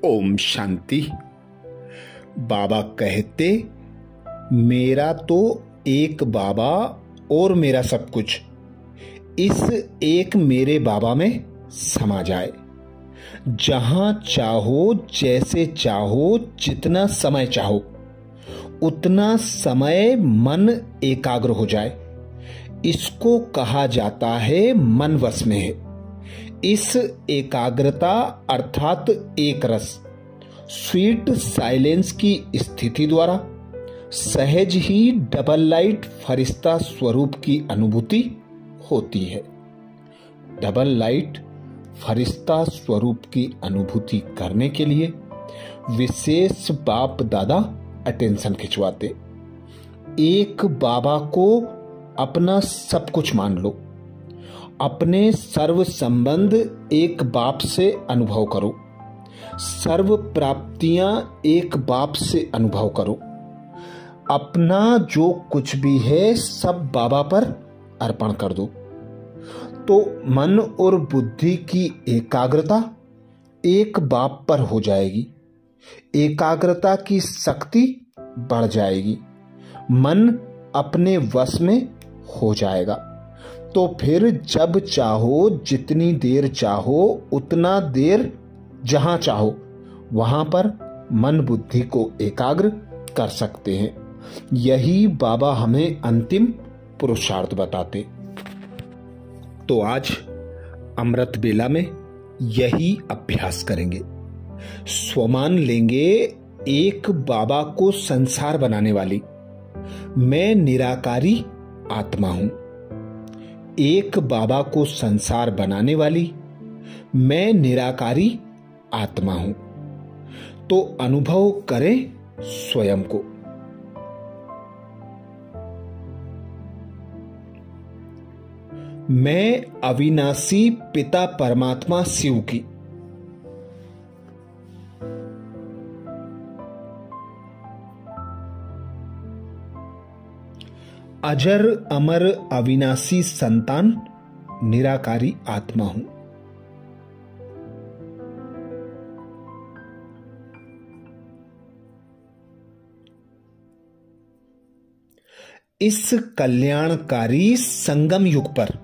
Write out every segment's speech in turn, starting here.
ओम शांति। बाबा कहते, मेरा तो एक बाबा और मेरा सब कुछ इस एक मेरे बाबा में समा जाए। जहां चाहो, जैसे चाहो, जितना समय चाहो, उतना समय मन एकाग्र हो जाए। इसको कहा जाता है मन वश में है। इस एकाग्रता अर्थात एक रस, स्वीट साइलेंस की स्थिति द्वारा सहज ही डबल लाइट फरिश्ता स्वरूप की अनुभूति होती है। डबल लाइट फरिश्ता स्वरूप की अनुभूति करने के लिए विशेष बाप दादा अटेंशन खिंचवाते। एक बाबा को अपना सब कुछ मान लो। अपने सर्व संबंध एक बाप से अनुभव करो। सर्व प्राप्तियां एक बाप से अनुभव करो। अपना जो कुछ भी है सब बाबा पर अर्पण कर दो, तो मन और बुद्धि की एकाग्रता एक बाप पर हो जाएगी। एकाग्रता की शक्ति बढ़ जाएगी। मन अपने वश में हो जाएगा। तो फिर जब चाहो, जितनी देर चाहो, उतना देर जहां चाहो वहां पर मन बुद्धि को एकाग्र कर सकते हैं। यही बाबा हमें अंतिम पुरुषार्थ बताते। तो आज अमृत बेला में यही अभ्यास करेंगे। स्वमान लेंगे एक बाबा को संसार बनाने वाली मैं निराकारी आत्मा हूं। एक बाबा को संसार बनाने वाली मैं निराकारी आत्मा हूं। तो अनुभव करें स्वयं को। मैं अविनाशी पिता परमात्मा शिव की अजर अमर अविनाशी संतान निराकारी आत्मा हूं। इस कल्याणकारी संगम युग पर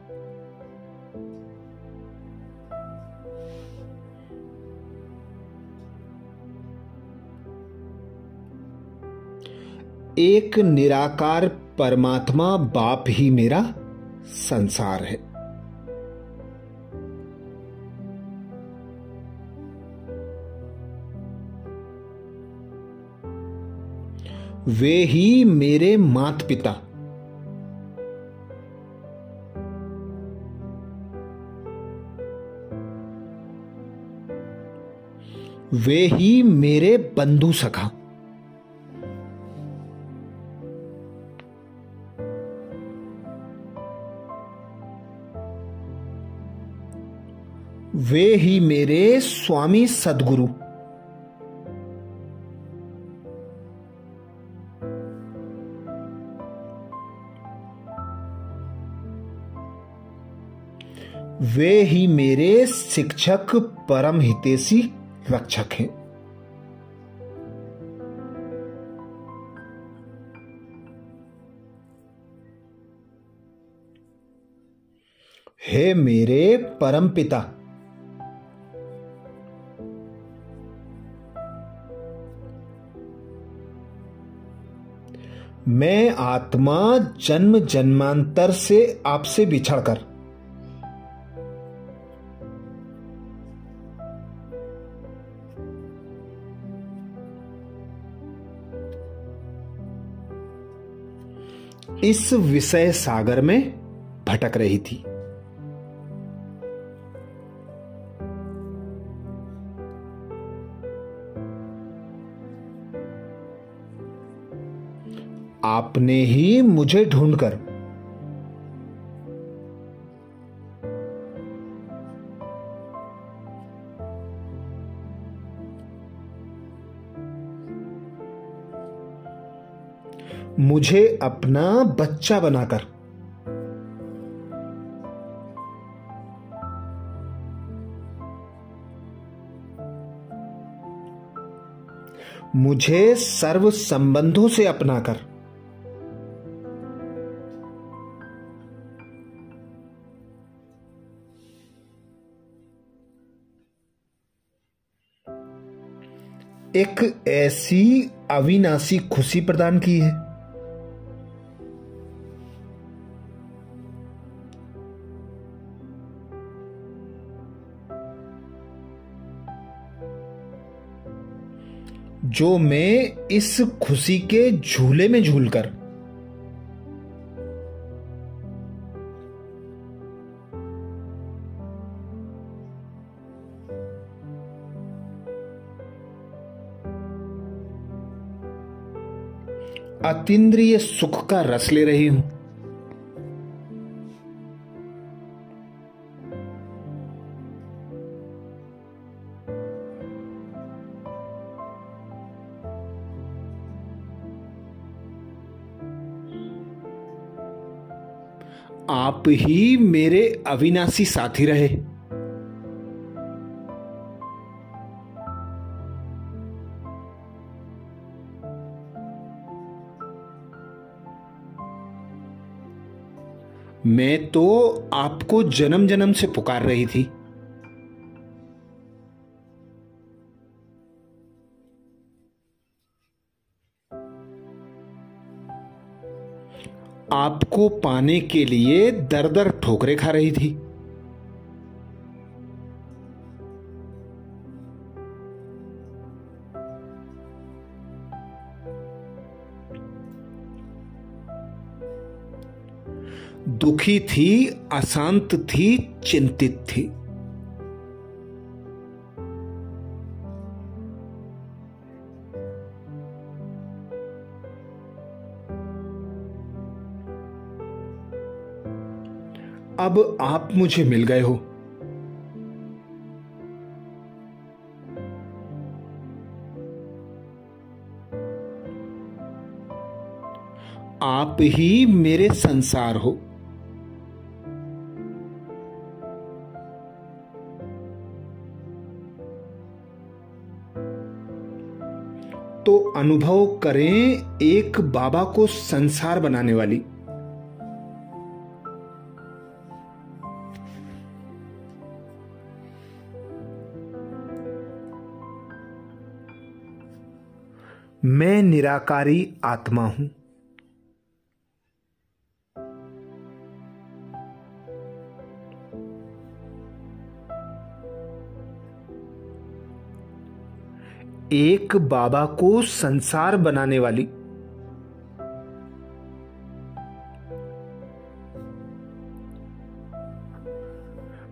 एक निराकार परमात्मा बाप ही मेरा संसार है। वे ही मेरे माता पिता, वे ही मेरे बंधु सखा, वे ही मेरे स्वामी सद्गुरु, वे ही मेरे शिक्षक परम हितैषी रक्षक हैं। हे मेरे परम पिता, मैं आत्मा जन्म जन्मांतर से आपसे बिछड़कर इस विषय सागर में भटक रही थी। आपने ही मुझे ढूंढकर मुझे अपना बच्चा बनाकर मुझे सर्व संबंधों से अपनाकर एक ऐसी अविनाशी खुशी प्रदान की है जो मैं इस खुशी के झूले में झूलकर अतीन्द्रिय सुख का रस ले रही हूं। आप ही मेरे अविनाशी साथी रहे। मैं तो आपको जन्म जन्म से पुकार रही थी। आपको पाने के लिए दर दर ठोकरें खा रही थी। दुखी थी, अशांत थी, चिंतित थी। अब आप मुझे मिल गए हो। आप ही मेरे संसार हो। तो अनुभव करें एक बाबा को संसार बनाने वाली। मैं निराकारी आत्मा हूं। एक बाबा को संसार बनाने वाली।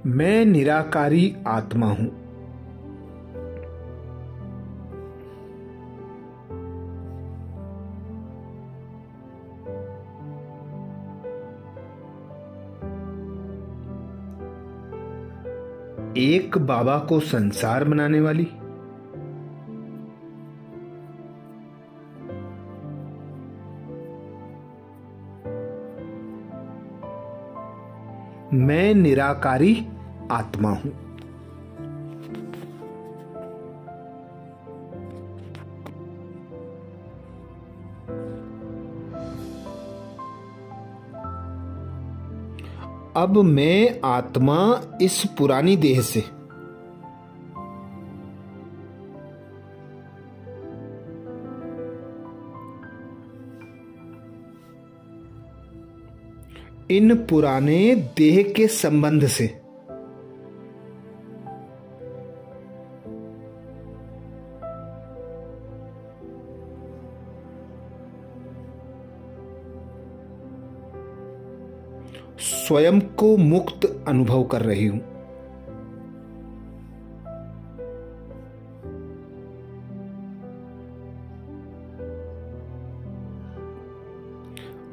मैं निराकारी आत्मा हूं। एक बाबा को संसार बनाने वाली। मैं निराकारी आत्मा हूं। अब मैं आत्मा इस पुरानी देह से इन पुराने देह के संबंध से स्वयं को मुक्त अनुभव कर रही हूं।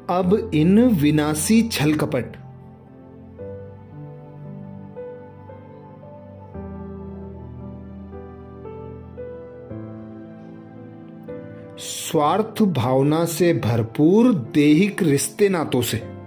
अब इन विनाशी छल कपट स्वार्थ भावना से भरपूर दैहिक रिश्ते नातों से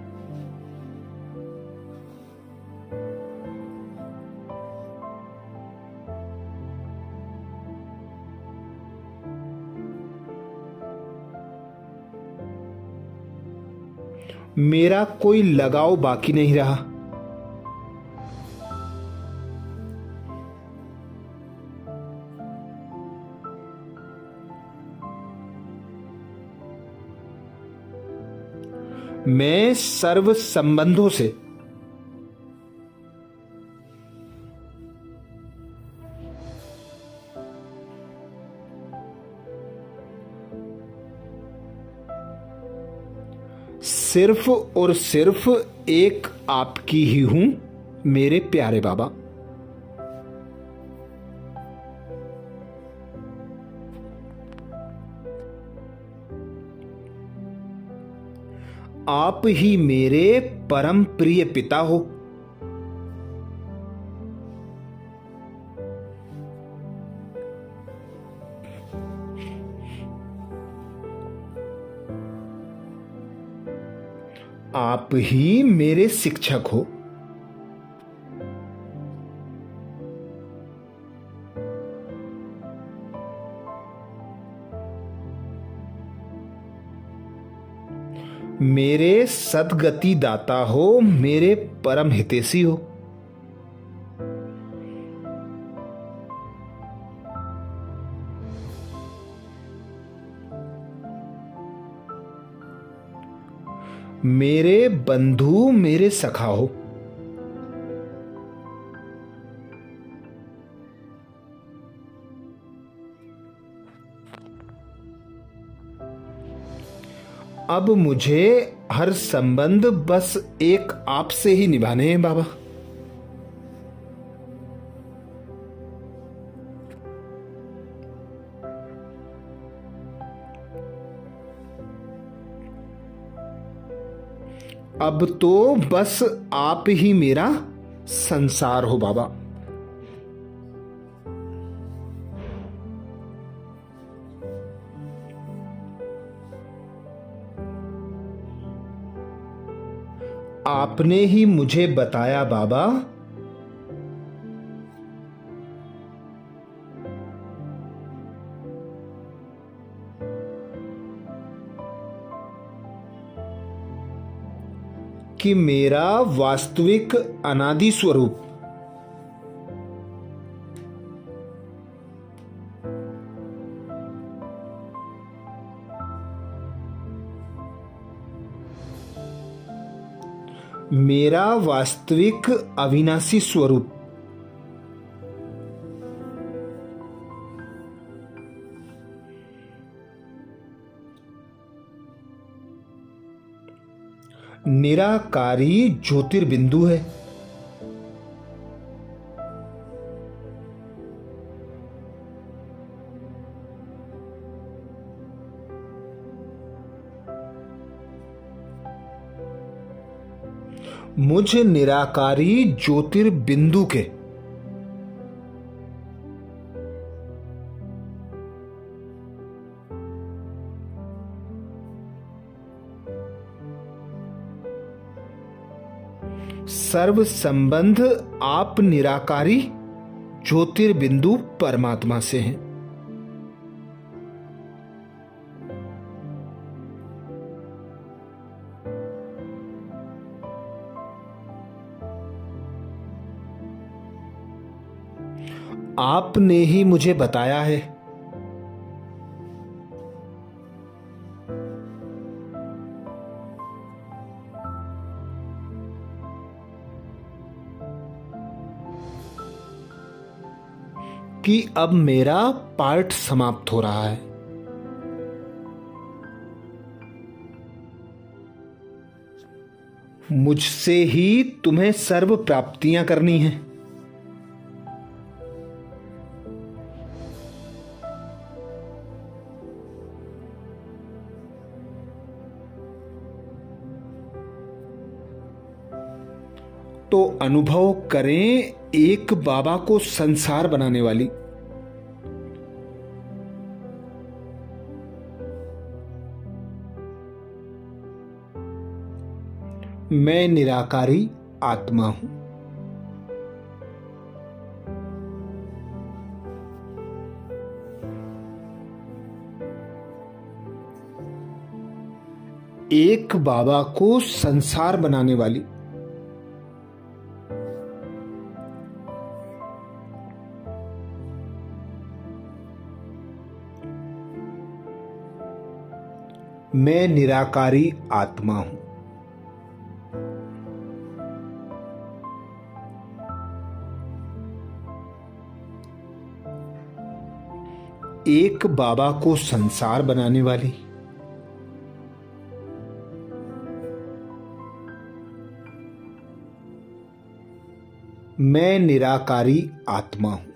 मेरा कोई लगाव बाकी नहीं रहा। मैं सर्व संबंधों से सिर्फ और सिर्फ एक आपकी ही हूं, मेरे प्यारे बाबा। आप ही मेरे परम प्रिय पिता हो। आप ही मेरे शिक्षक हो। मेरे सद्गति दाता हो, मेरे परम हितैषी हो। मेरे बंधु, मेरे सखा हो। अब मुझे हर संबंध बस एक आपसे ही निभाने हैं बाबा। अब तो बस आप ही मेरा संसार हो बाबा। आपने ही मुझे बताया बाबा कि मेरा वास्तविक अनादि स्वरूप मेरा वास्तविक अविनाशी स्वरूप निराकारी ज्योतिर्बिंदु है। मुझ निराकारी ज्योतिर्बिंदु के सर्व संबंध आप निराकारी ज्योतिर्बिंदु परमात्मा से हैं। आपने ही मुझे बताया है कि अब मेरा पाठ समाप्त हो रहा है। मुझसे ही तुम्हें सर्व प्राप्तियां करनी हैं। तो अनुभव करें एक बाबा को संसार बनाने वाली मैं निराकारी आत्मा हूं। एक बाबा को संसार बनाने वाली। मैं निराकारी आत्मा हूं। एक बाबा को संसार बनाने वाली। मैं निराकारी आत्मा हूं।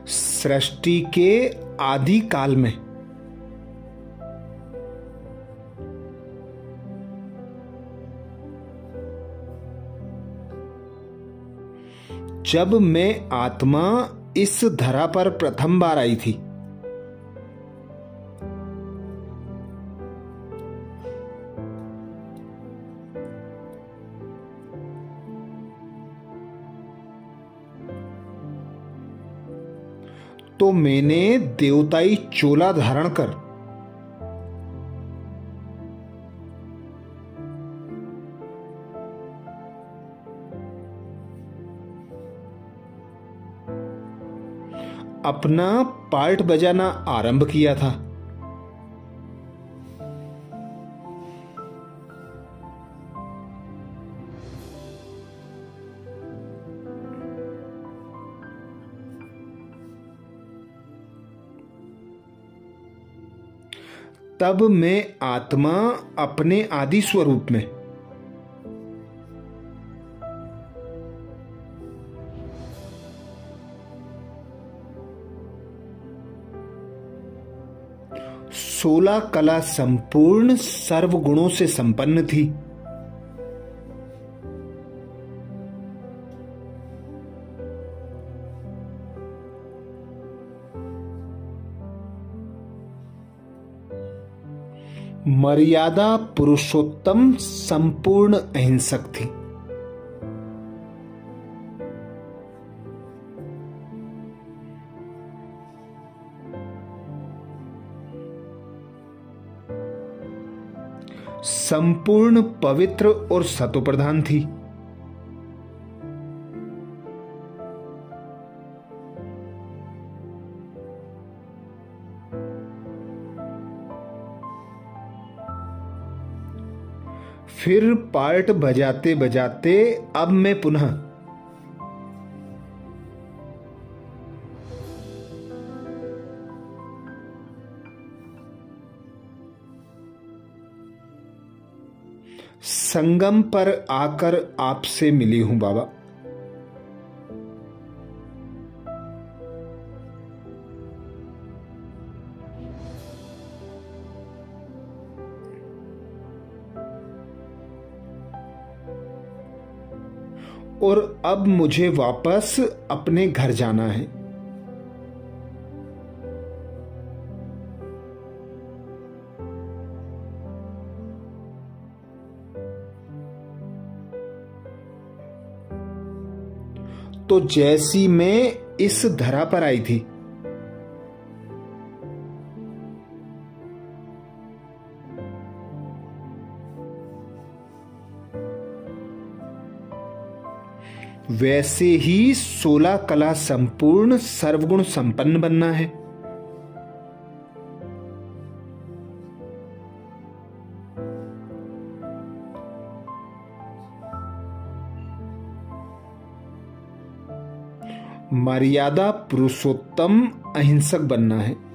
सृष्टि के आदि काल में जब मैं आत्मा इस धरा पर प्रथम बार आई थी, तो मैंने देवताई चोला धारण कर अपना पार्ट बजाना आरंभ किया था। तब मैं आत्मा अपने आदि स्वरूप में सोलह कला संपूर्ण सर्वगुणों से संपन्न थी। मर्यादा पुरुषोत्तम संपूर्ण अहिंसक थी। संपूर्ण पवित्र और सतोप्रधान थी। फिर पार्ट बजाते बजाते अब मैं पुनः संगम पर आकर आपसे मिली हूं बाबा। और अब मुझे वापस अपने घर जाना है। तो जैसी मैं इस धरा पर आई थी, वैसे ही 16 कला संपूर्ण सर्वगुण संपन्न बनना है। मर्यादा पुरुषोत्तम अहिंसक बनना है।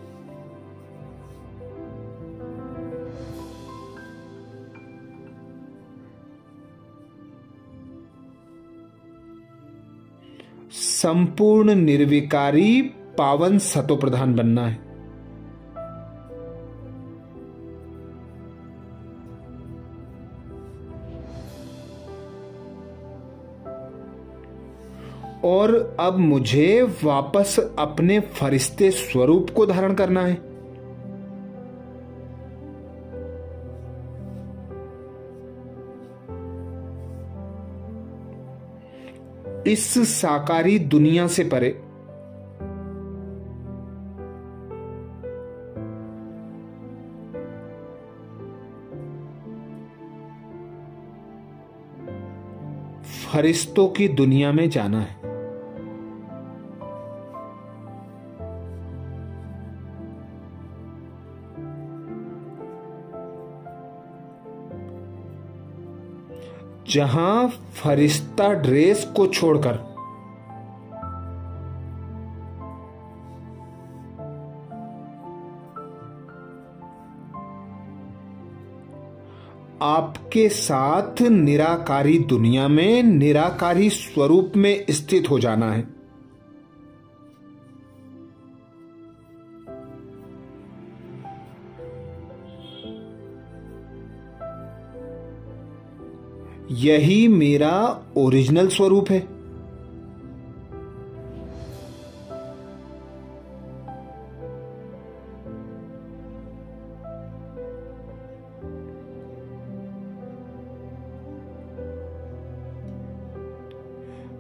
संपूर्ण निर्विकारी पावन सतोप्रधान बनना है। और अब मुझे वापस अपने फरिश्ते स्वरूप को धारण करना है। इस साकारी दुनिया से परे फरिश्तों की दुनिया में जाना है। जहां फरिश्ता ड्रेस को छोड़कर आपके साथ निराकारी दुनिया में निराकारी स्वरूप में स्थित हो जाना है। यही मेरा ओरिजिनल स्वरूप है।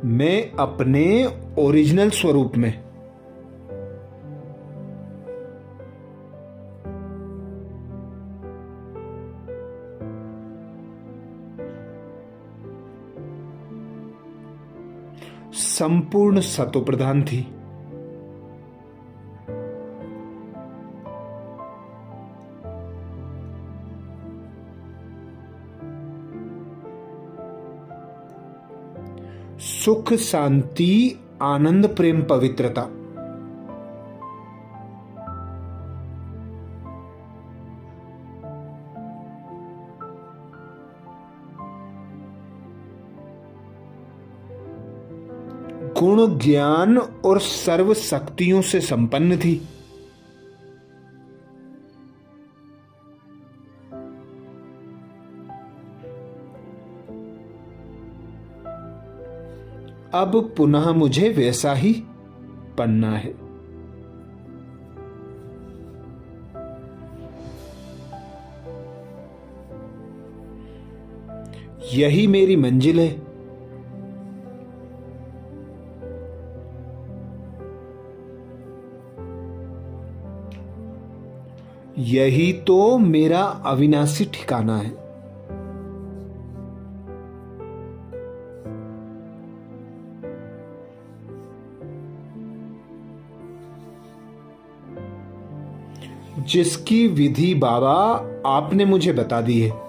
मैं अपने ओरिजिनल स्वरूप में संपूर्ण सतोप्रधान थी। सुख, शांति, आनंद, प्रेम, पवित्रता। गुण, ज्ञान और सर्व शक्तियों से संपन्न थी। अब पुनः मुझे वैसा ही बनना है। यही मेरी मंजिल है। यही तो मेरा अविनाशी ठिकाना है। जिसकी विधि बाबा आपने मुझे बता दी है।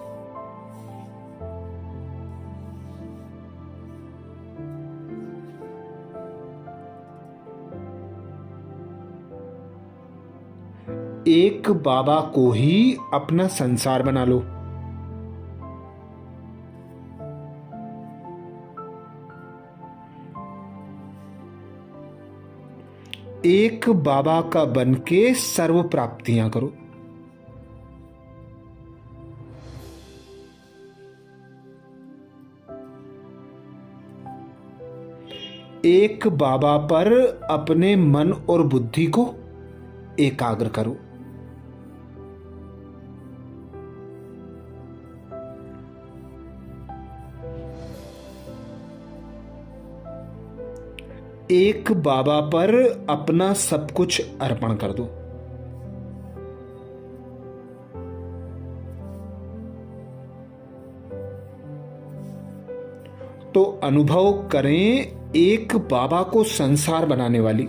एक बाबा को ही अपना संसार बना लो। एक बाबा का बन के सर्व प्राप्तियां करो। एक बाबा पर अपने मन और बुद्धि को एकाग्र करो। एक बाबा पर अपना सब कुछ अर्पण कर दो। तो अनुभव करें एक बाबा को संसार बनाने वाली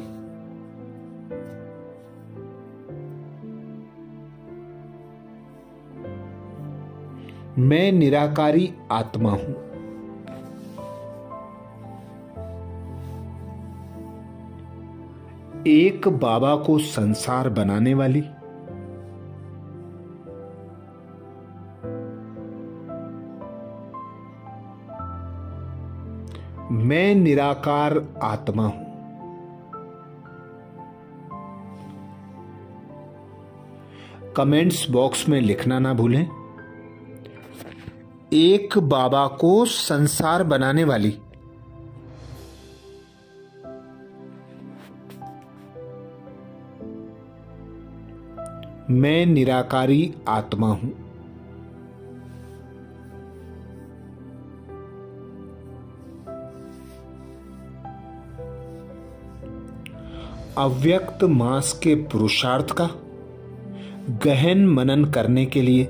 मैं निराकारी आत्मा हूं। एक बाबा को संसार बनाने वाली मैं निराकार आत्मा हूं। कमेंट्स बॉक्स में लिखना ना भूलें, एक बाबा को संसार बनाने वाली मैं निराकारी आत्मा हूं। अव्यक्त मास के पुरुषार्थ का गहन मनन करने के लिए,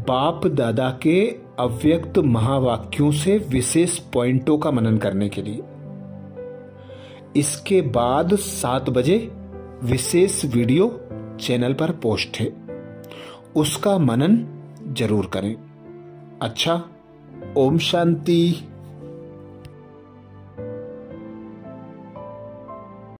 बाप दादा के अव्यक्त महावाक्यों से विशेष पॉइंटों का मनन करने के लिए। इसके बाद 7 बजे विशेष वीडियो चैनल पर पोस्ट है, उसका मनन जरूर करें। अच्छा, ओम शांति।